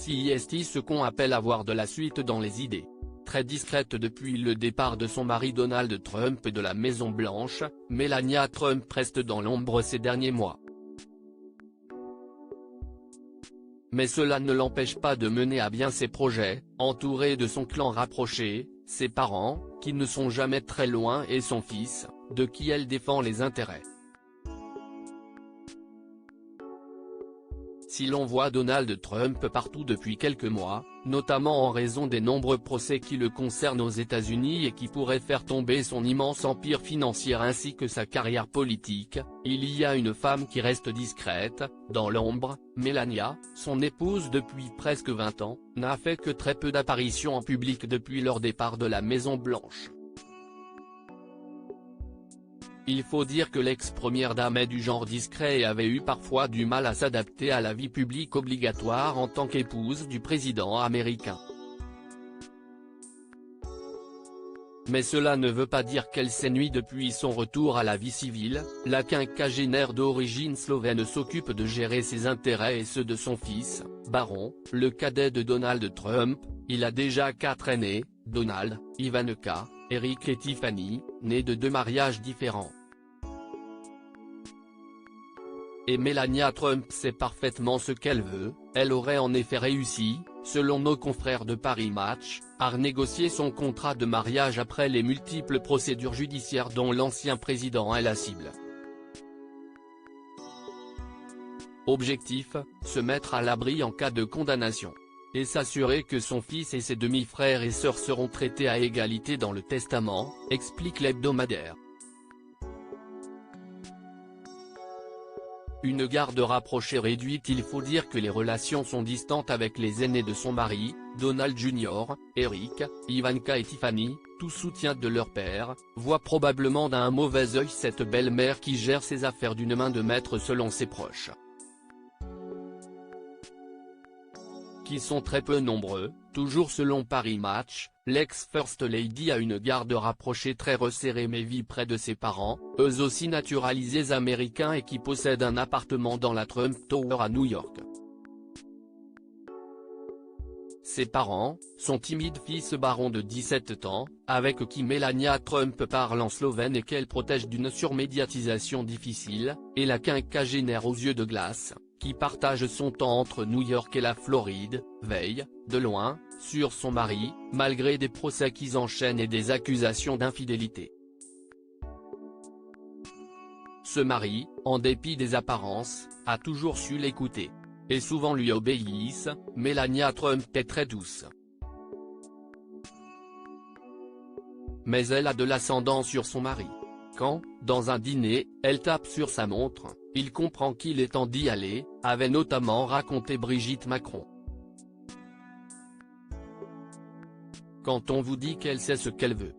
Si ce qu'on appelle avoir de la suite dans les idées. Très discrète depuis le départ de son mari Donald Trump de la Maison Blanche, Melania Trump reste dans l'ombre ces derniers mois. Mais cela ne l'empêche pas de mener à bien ses projets, entourée de son clan rapproché, ses parents, qui ne sont jamais très loin et son fils, de qui elle défend les intérêts. Si l'on voit Donald Trump partout depuis quelques mois, notamment en raison des nombreux procès qui le concernent aux États-Unis et qui pourraient faire tomber son immense empire financier ainsi que sa carrière politique, il y a une femme qui reste discrète, dans l'ombre. Melania, son épouse depuis presque 20 ans, n'a fait que très peu d'apparitions en public depuis leur départ de la Maison Blanche. Il faut dire que l'ex-première dame est du genre discret et avait eu parfois du mal à s'adapter à la vie publique obligatoire en tant qu'épouse du président américain. Mais cela ne veut pas dire qu'elle s'ennuie depuis son retour à la vie civile. La quinquagénaire d'origine slovène s'occupe de gérer ses intérêts et ceux de son fils, Baron, le cadet de Donald Trump. Il a déjà 4 aînés, Donald, Ivanka, Eric et Tiffany, nés de 2 mariages différents. Et Melania Trump sait parfaitement ce qu'elle veut. Elle aurait en effet réussi, selon nos confrères de Paris Match, à renégocier son contrat de mariage après les multiples procédures judiciaires dont l'ancien président est la cible. Objectif, se mettre à l'abri en cas de condamnation. Et s'assurer que son fils et ses demi-frères et sœurs seront traités à égalité dans le testament, explique l'hebdomadaire. Une garde rapprochée réduite. Il faut dire que les relations sont distantes avec les aînés de son mari, Donald Jr., Eric, Ivanka et Tiffany, tout soutien de leur père, voit probablement d'un mauvais œil cette belle-mère qui gère ses affaires d'une main de maître selon ses proches. Qui sont très peu nombreux. Toujours selon Paris Match, l'ex-First Lady a une garde rapprochée très resserrée mais vit près de ses parents, eux aussi naturalisés américains et qui possèdent un appartement dans la Trump Tower à New York. Ses parents, son timide fils Baron de 17 ans, avec qui Melania Trump parle en slovène et qu'elle protège d'une surmédiatisation difficile, et la quinquagénaire aux yeux de glace, qui partage son temps entre New York et la Floride, veille, de loin, sur son mari, malgré des procès qui s'enchaînent et des accusations d'infidélité. Ce mari, en dépit des apparences, a toujours su l'écouter. Et souvent lui obéissent. Melania Trump est très douce. Mais elle a de l'ascendant sur son mari. Quand, dans un dîner, elle tape sur sa montre, il comprend qu'il est temps d'y aller, avait notamment raconté Brigitte Macron. Quand on vous dit qu'elle sait ce qu'elle veut,